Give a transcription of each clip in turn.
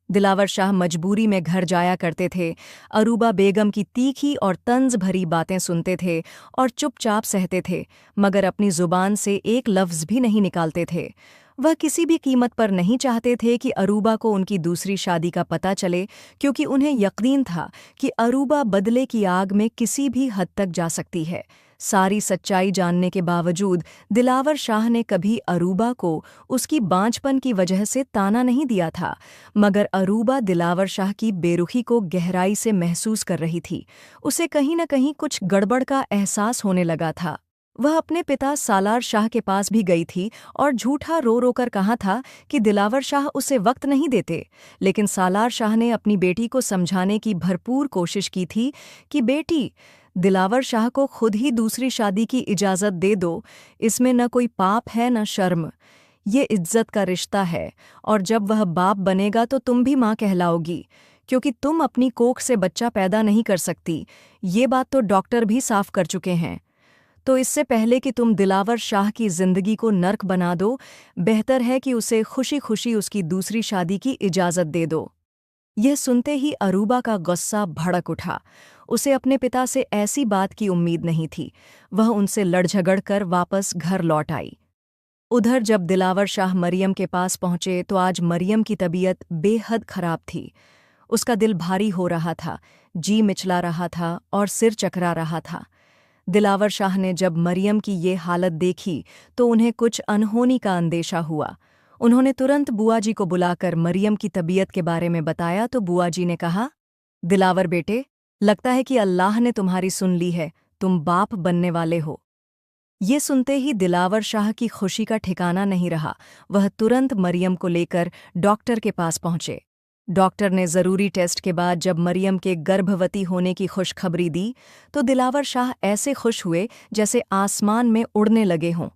दिलावर शाह मजबूरी में घर जाया करते थे। अरूबा बेगम की तीखी और तंज भरी बातें सुनते थे और चुपचाप सहते थे, मगर अपनी जुबान से एक लफ्ज़ भी नहीं निकालते थे। वह किसी भी कीमत पर नहीं चाहते थे कि अरूबा को उनकी दूसरी शादी का पता चले, क्योंकि उन्हें यकीन था कि अरूबा बदले की आग में किसी भी हद तक जा सकती है। सारी सच्चाई जानने के बावजूद दिलावर शाह ने कभी अरूबा को उसकी बांझपन की वजह से ताना नहीं दिया था, मगर अरूबा दिलावर शाह की बेरुखी को गहराई से महसूस कर रही थी। उसे कहीं न कहीं कुछ गड़बड़ का एहसास होने लगा था। वह अपने पिता सालार शाह के पास भी गई थी और झूठा रो रो कर कहा था कि दिलावर शाह उसे वक्त नहीं देते, लेकिन सालार शाह ने अपनी बेटी को समझाने की भरपूर कोशिश की थी कि बेटी, दिलावर शाह को खुद ही दूसरी शादी की इजाज़त दे दो। इसमें न कोई पाप है न शर्म। ये इज्जत का रिश्ता है, और जब वह बाप बनेगा तो तुम भी माँ कहलाओगी, क्योंकि तुम अपनी कोख से बच्चा पैदा नहीं कर सकती। ये बात तो डॉक्टर भी साफ कर चुके हैं। तो इससे पहले कि तुम दिलावर शाह की जिंदगी को नर्क बना दो, बेहतर है कि उसे खुशी खुशी उसकी दूसरी शादी की इजाज़त दे दो। यह सुनते ही अरूबा का गुस्सा भड़क उठा। उसे अपने पिता से ऐसी बात की उम्मीद नहीं थी। वह उनसे लड़ झगड़ कर वापस घर लौट आई। उधर जब दिलावर शाह मरियम के पास पहुंचे तो आज मरियम की तबीयत बेहद खराब थी। उसका दिल भारी हो रहा था, जी मिचला रहा था और सिर चकरा रहा था। दिलावर शाह ने जब मरियम की ये हालत देखी तो उन्हें कुछ अनहोनी का अंदेशा हुआ। उन्होंने तुरंत बुआ जी को बुलाकर मरियम की तबीयत के बारे में बताया तो बुआ जी ने कहा, दिलावर बेटे, लगता है कि अल्लाह ने तुम्हारी सुन ली है, तुम बाप बनने वाले हो। ये सुनते ही दिलावर शाह की खुशी का ठिकाना नहीं रहा। वह तुरंत मरियम को लेकर डॉक्टर के पास पहुंचे। डॉक्टर ने ज़रूरी टेस्ट के बाद जब मरियम के गर्भवती होने की खुशखबरी दी तो दिलावर शाह ऐसे खुश हुए जैसे आसमान में उड़ने लगे हों।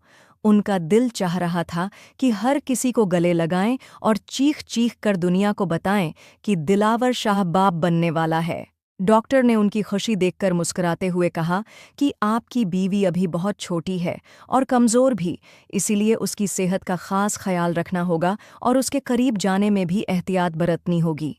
उनका दिल चाह रहा था कि हर किसी को गले लगाएं और चीख चीख कर दुनिया को बताएं कि दिलावर शाह बाप बनने वाला है। डॉक्टर ने उनकी खुशी देखकर मुस्कुराते हुए कहा कि आपकी बीवी अभी बहुत छोटी है और कमज़ोर भी, इसीलिए उसकी सेहत का ख़ास ख्याल रखना होगा और उसके करीब जाने में भी एहतियात बरतनी होगी।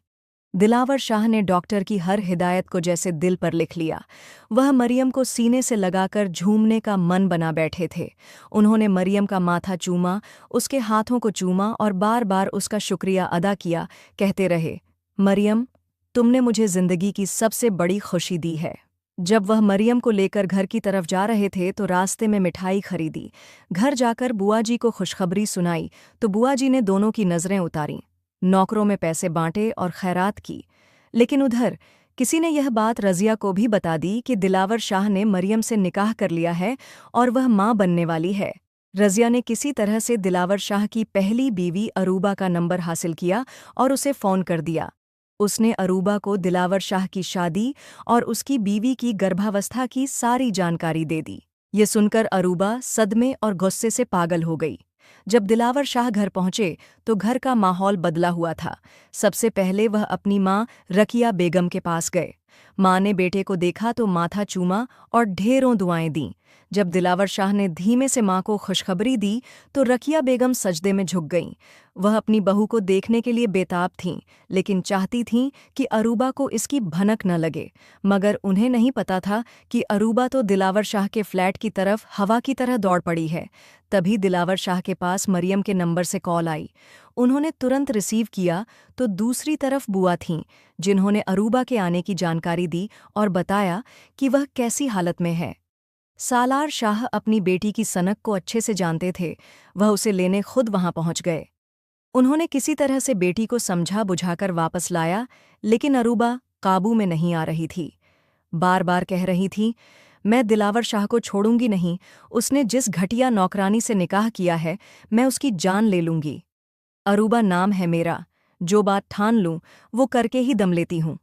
दिलावर शाह ने डॉक्टर की हर हिदायत को जैसे दिल पर लिख लिया। वह मरियम को सीने से लगाकर झूमने का मन बना बैठे थे। उन्होंने मरियम का माथा चूमा, उसके हाथों को चूमा और बार बार उसका शुक्रिया अदा किया, कहते रहे, मरियम, तुमने मुझे जिंदगी की सबसे बड़ी खुशी दी है। जब वह मरियम को लेकर घर की तरफ जा रहे थे तो रास्ते में मिठाई खरीदी। घर जाकर बुआ जी को खुशखबरी सुनाई तो बुआ जी ने दोनों की नज़रें उतारीं, नौकरों में पैसे बांटे और खैरात की। लेकिन उधर किसी ने यह बात रज़िया को भी बता दी कि दिलावर शाह ने मरियम से निकाह कर लिया है और वह माँ बनने वाली है। रज़िया ने किसी तरह से दिलावर शाह की पहली बीवी अरूबा का नंबर हासिल किया और उसे फ़ोन कर दिया। उसने अरूबा को दिलावर शाह की शादी और उसकी बीवी की गर्भावस्था की सारी जानकारी दे दी। ये सुनकर अरूबा सदमे और गुस्से से पागल हो गई। जब दिलावर शाह घर पहुंचे तो घर का माहौल बदला हुआ था। सबसे पहले वह अपनी माँ रकिया बेगम के पास गए। माँ ने बेटे को देखा तो माथा चूमा और ढेरों दुआएं दीं। जब दिलावर शाह ने धीमे से माँ को खुशखबरी दी तो रकिया बेगम सजदे में झुक गईं। वह अपनी बहू को देखने के लिए बेताब थीं, लेकिन चाहती थीं कि अरूबा को इसकी भनक न लगे। मगर उन्हें नहीं पता था कि अरूबा तो दिलावर शाह के फ्लैट की तरफ हवा की तरह दौड़ पड़ी है। तभी दिलावर शाह के पास मरियम के नंबर से कॉल आई। उन्होंने तुरंत रिसीव किया तो दूसरी तरफ बुआ थीं, जिन्होंने अरूबा के आने की जानकारी दी और बताया कि वह कैसी हालत में है। सालार शाह अपनी बेटी की सनक को अच्छे से जानते थे। वह उसे लेने खुद वहां पहुंच गए। उन्होंने किसी तरह से बेटी को समझा बुझाकर वापस लाया, लेकिन अरूबा काबू में नहीं आ रही थी। बार बार कह रही थी, मैं दिलावर शाह को छोड़ूंगी नहीं। उसने जिस घटिया नौकरानी से निकाह किया है, मैं उसकी जान ले लूंगी। अरूबा नाम है मेरा, जो बात ठान लूं वो करके ही दम लेती हूं।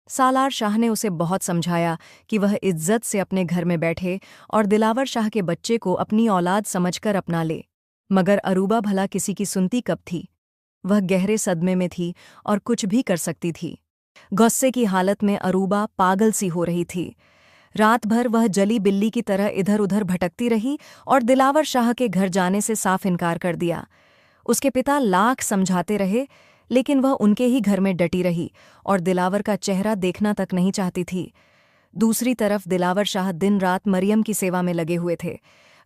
सालार शाह ने उसे बहुत समझाया कि वह इज्जत से अपने घर में बैठे और दिलावर शाह के बच्चे को अपनी औलाद समझकर अपना ले। मगर अरूबा भला किसी की सुनती कब थी। वह गहरे सदमे में थी और कुछ भी कर सकती थी। गुस्से की हालत में अरूबा पागल सी हो रही थी। रात भर वह जली बिल्ली की तरह इधर उधर भटकती रही और दिलावर शाह के घर जाने से साफ इनकार कर दिया। उसके पिता लाख समझाते रहे, लेकिन वह उनके ही घर में डटी रही और दिलावर का चेहरा देखना तक नहीं चाहती थी। दूसरी तरफ दिलावर शाह दिन रात मरियम की सेवा में लगे हुए थे।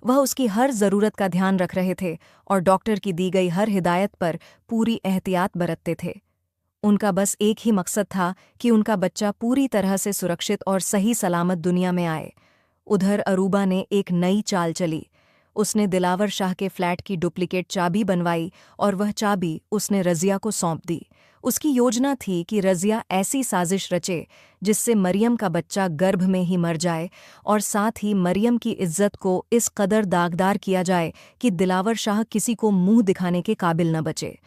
वह उसकी हर ज़रूरत का ध्यान रख रहे थे और डॉक्टर की दी गई हर हिदायत पर पूरी एहतियात बरतते थे। उनका बस एक ही मकसद था कि उनका बच्चा पूरी तरह से सुरक्षित और सही सलामत दुनिया में आए। उधर अरूबा ने एक नई चाल चली। उसने दिलावर शाह के फ्लैट की डुप्लीकेट चाबी बनवाई और वह चाबी उसने रज़िया को सौंप दी। उसकी योजना थी कि रज़िया ऐसी साजिश रचे जिससे मरियम का बच्चा गर्भ में ही मर जाए और साथ ही मरियम की इज्जत को इस कदर दागदार किया जाए कि दिलावर शाह किसी को मुंह दिखाने के काबिल न बचे।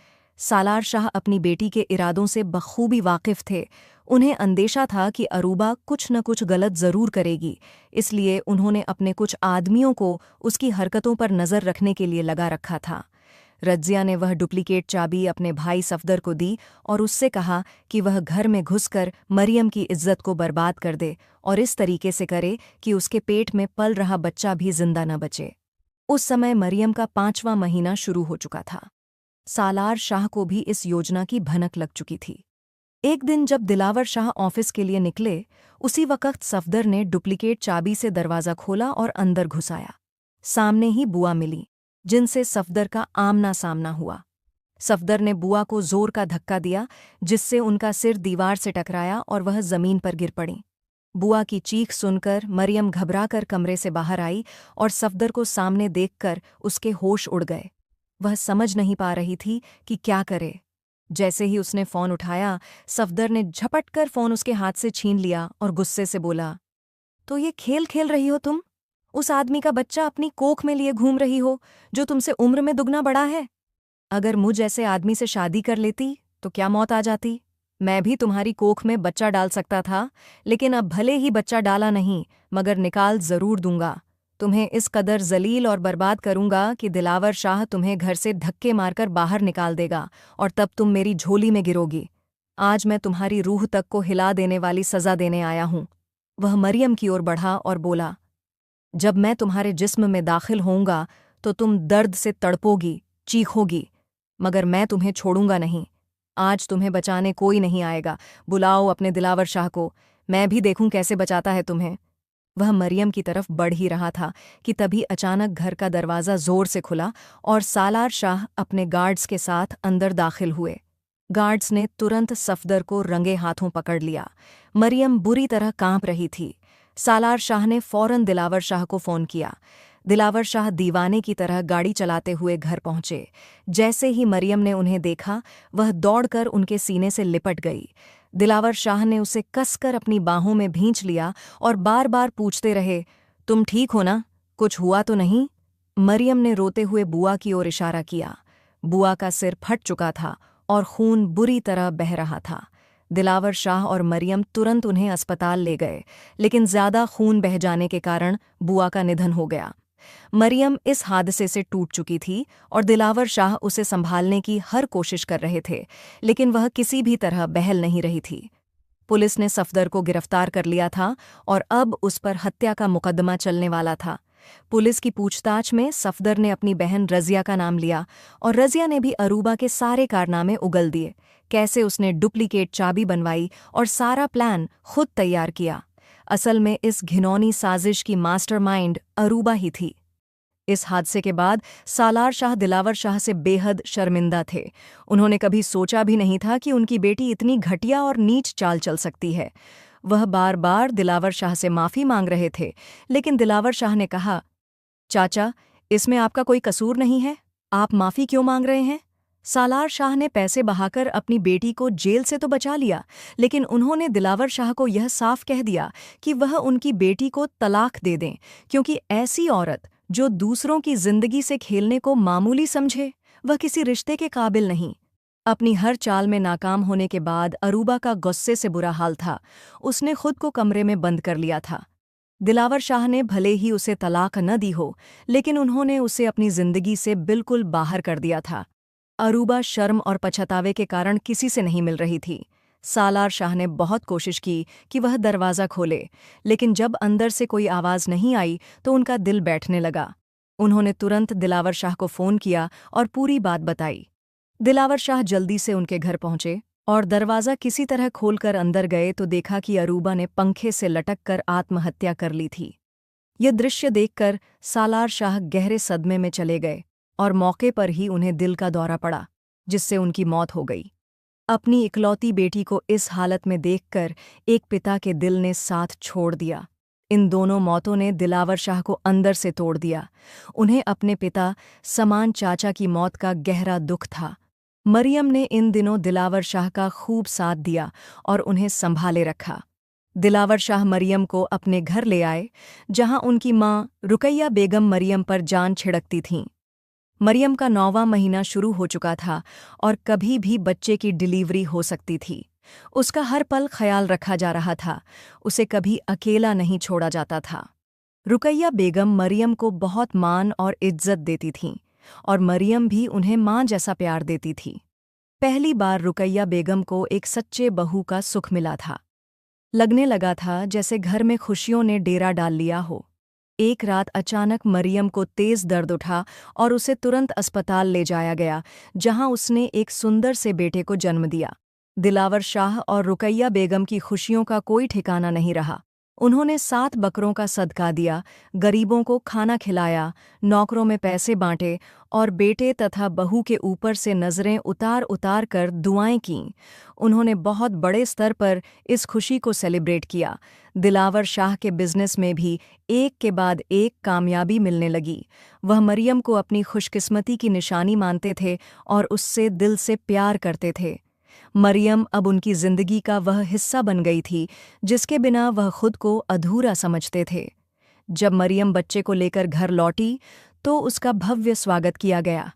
सालार शाह अपनी बेटी के इरादों से बखूबी वाकिफ थे। उन्हें अंदेशा था कि अरूबा कुछ न कुछ गलत ज़रूर करेगी, इसलिए उन्होंने अपने कुछ आदमियों को उसकी हरकतों पर नज़र रखने के लिए लगा रखा था। रज़िया ने वह डुप्लीकेट चाबी अपने भाई सफदर को दी और उससे कहा कि वह घर में घुसकर मरियम की इज्जत को बर्बाद कर दे और इस तरीके से करे कि उसके पेट में पल रहा बच्चा भी जिंदा न बचे। उस समय मरियम का 5वां महीना शुरू हो चुका था। सालार शाह को भी इस योजना की भनक लग चुकी थी। एक दिन जब दिलावर शाह ऑफिस के लिए निकले, उसी वक्त सफदर ने डुप्लीकेट चाबी से दरवाज़ा खोला और अंदर घुस आया। सामने ही बुआ मिली, जिनसे सफदर का आमना सामना हुआ। सफदर ने बुआ को जोर का धक्का दिया, जिससे उनका सिर दीवार से टकराया और वह जमीन पर गिर पड़ी। बुआ की चीख सुनकर मरियम घबराकर कमरे से बाहर आई और सफदर को सामने देखकर उसके होश उड़ गए। वह समझ नहीं पा रही थी कि क्या करे। जैसे ही उसने फ़ोन उठाया, सफदर ने झपट कर फ़ोन उसके हाथ से छीन लिया और गुस्से से बोला, तो ये खेल खेल रही हो तुम? उस आदमी का बच्चा अपनी कोख में लिए घूम रही हो, जो तुमसे उम्र में दुगना बड़ा है। अगर मुझ जैसे आदमी से शादी कर लेती तो क्या मौत आ जाती। मैं भी तुम्हारी कोख में बच्चा डाल सकता था, लेकिन अब भले ही बच्चा डाला नहीं, मगर निकाल ज़रूर दूंगा। तुम्हें इस कदर जलील और बर्बाद करूंगा कि दिलावर शाह तुम्हें घर से धक्के मारकर बाहर निकाल देगा और तब तुम मेरी झोली में गिरोगी। आज मैं तुम्हारी रूह तक को हिला देने वाली सज़ा देने आया हूं। वह मरियम की ओर बढ़ा और बोला, जब मैं तुम्हारे जिस्म में दाखिल होऊंगा तो तुम दर्द से तड़पोगी, चीखोगी, मगर मैं तुम्हें छोड़ूंगा नहीं। आज तुम्हें बचाने कोई नहीं आएगा। बुलाओ अपने दिलावर शाह को, मैं भी देखूं कैसे बचाता है तुम्हें। वह मरियम की तरफ बढ़ ही रहा था कि तभी अचानक घर का दरवाज़ा जोर से खुला और सालार शाह अपने गार्ड्स के साथ अंदर दाखिल हुए। गार्ड्स ने तुरंत सफदर को रंगे हाथों पकड़ लिया। मरियम बुरी तरह कांप रही थी। सालार शाह ने फौरन दिलावर शाह को फ़ोन किया। दिलावर शाह दीवाने की तरह गाड़ी चलाते हुए घर पहुंचे। जैसे ही मरियम ने उन्हें देखा, वह दौड़कर उनके सीने से लिपट गई। दिलावर शाह ने उसे कसकर अपनी बाहों में भींच लिया और बार बार पूछते रहे, तुम ठीक हो ना? कुछ हुआ तो नहीं? मरियम ने रोते हुए बुआ की ओर इशारा किया। बुआ का सिर फट चुका था और खून बुरी तरह बह रहा था। दिलावर शाह और मरियम तुरंत उन्हें अस्पताल ले गए, लेकिन ज्यादा खून बह जाने के कारण बुआ का निधन हो गया। मरियम इस हादसे से टूट चुकी थी और दिलावर शाह उसे संभालने की हर कोशिश कर रहे थे, लेकिन वह किसी भी तरह बहल नहीं रही थी। पुलिस ने सफदर को गिरफ्तार कर लिया था और अब उस पर हत्या का मुकदमा चलने वाला था। पुलिस की पूछताछ में सफदर ने अपनी बहन रज़िया का नाम लिया और रज़िया ने भी अरूबा के सारे कारनामे उगल दिए। कैसे उसने डुप्लीकेट चाबी बनवाई और सारा प्लान खुद तैयार किया। असल में इस घिनौनी साजिश की मास्टरमाइंड अरूबा ही थी। इस हादसे के बाद सालार शाह दिलावर शाह से बेहद शर्मिंदा थे। उन्होंने कभी सोचा भी नहीं था कि उनकी बेटी इतनी घटिया और नीच चाल चल सकती है। वह बार बार दिलावर शाह से माफ़ी मांग रहे थे, लेकिन दिलावर शाह ने कहा, चाचा, इसमें आपका कोई कसूर नहीं है, आप माफ़ी क्यों मांग रहे हैं? सालार शाह ने पैसे बहाकर अपनी बेटी को जेल से तो बचा लिया, लेकिन उन्होंने दिलावर शाह को यह साफ कह दिया कि वह उनकी बेटी को तलाक दे दें, क्योंकि ऐसी औरत जो दूसरों की जिंदगी से खेलने को मामूली समझे, वह किसी रिश्ते के काबिल नहीं। अपनी हर चाल में नाकाम होने के बाद अरूबा का गुस्से से बुरा हाल था। उसने खुद को कमरे में बंद कर लिया था। दिलावर शाह ने भले ही उसे तलाक न दी हो, लेकिन उन्होंने उसे अपनी जिंदगी से बिल्कुल बाहर कर दिया था। अरूबा शर्म और पछतावे के कारण किसी से नहीं मिल रही थी। सालार शाह ने बहुत कोशिश की कि वह दरवाज़ा खोले, लेकिन जब अंदर से कोई आवाज़ नहीं आई तो उनका दिल बैठने लगा। उन्होंने तुरंत दिलावर शाह को फ़ोन किया और पूरी बात बताई। दिलावर शाह जल्दी से उनके घर पहुंचे और दरवाज़ा किसी तरह खोलकर अंदर गए तो देखा कि अरूबा ने पंखे से लटक कर आत्महत्या कर ली थी। यह दृश्य देखकर सालार शाह गहरे सदमे में चले गए और मौके पर ही उन्हें दिल का दौरा पड़ा, जिससे उनकी मौत हो गई। अपनी इकलौती बेटी को इस हालत में देखकर एक पिता के दिल ने साथ छोड़ दिया। इन दोनों मौतों ने दिलावर शाह को अंदर से तोड़ दिया। उन्हें अपने पिता समान चाचा की मौत का गहरा दुख था। मरियम ने इन दिनों दिलावर शाह का खूब साथ दिया और उन्हें संभाले रखा। दिलावर शाह मरियम को अपने घर ले आए, जहां उनकी माँ रुकैया बेगम मरियम पर जान छिड़कती थीं। मरियम का 9वां महीना शुरू हो चुका था और कभी भी बच्चे की डिलीवरी हो सकती थी। उसका हर पल ख्याल रखा जा रहा था, उसे कभी अकेला नहीं छोड़ा जाता था। रुकैया बेगम मरियम को बहुत मान और इज्जत देती थीं और मरियम भी उन्हें माँ जैसा प्यार देती थी। पहली बार रुकैया बेगम को एक सच्चे बहू का सुख मिला था। लगने लगा था जैसे घर में खुशियों ने डेरा डाल लिया हो। एक रात अचानक मरियम को तेज दर्द उठा और उसे तुरंत अस्पताल ले जाया गया, जहां उसने एक सुंदर से बेटे को जन्म दिया। दिलावर शाह और रुकैया बेगम की खुशियों का कोई ठिकाना नहीं रहा। उन्होंने 7 बकरों का सदका दिया, गरीबों को खाना खिलाया, नौकरों में पैसे बांटे और बेटे तथा बहू के ऊपर से नज़रें उतार उतार कर दुआएं कीं। उन्होंने बहुत बड़े स्तर पर इस खुशी को सेलिब्रेट किया। दिलावर शाह के बिजनेस में भी एक के बाद एक कामयाबी मिलने लगी। वह मरियम को अपनी खुशकिस्मती की निशानी मानते थे और उससे दिल से प्यार करते थे। मरियम अब उनकी जिंदगी का वह हिस्सा बन गई थी जिसके बिना वह खुद को अधूरा समझते थे। जब मरियम बच्चे को लेकर घर लौटी तो उसका भव्य स्वागत किया गया।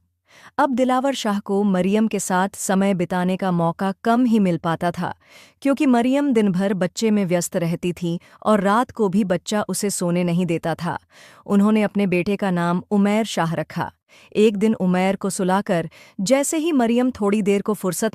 अब दिलावर शाह को मरियम के साथ समय बिताने का मौका कम ही मिल पाता था, क्योंकि मरियम दिन भर बच्चे में व्यस्त रहती थी और रात को भी बच्चा उसे सोने नहीं देता था। उन्होंने अपने बेटे का नाम उमैर शाह रखा। एक दिन उमैर को सुलाकर जैसे ही मरियम थोड़ी देर को फुर्सत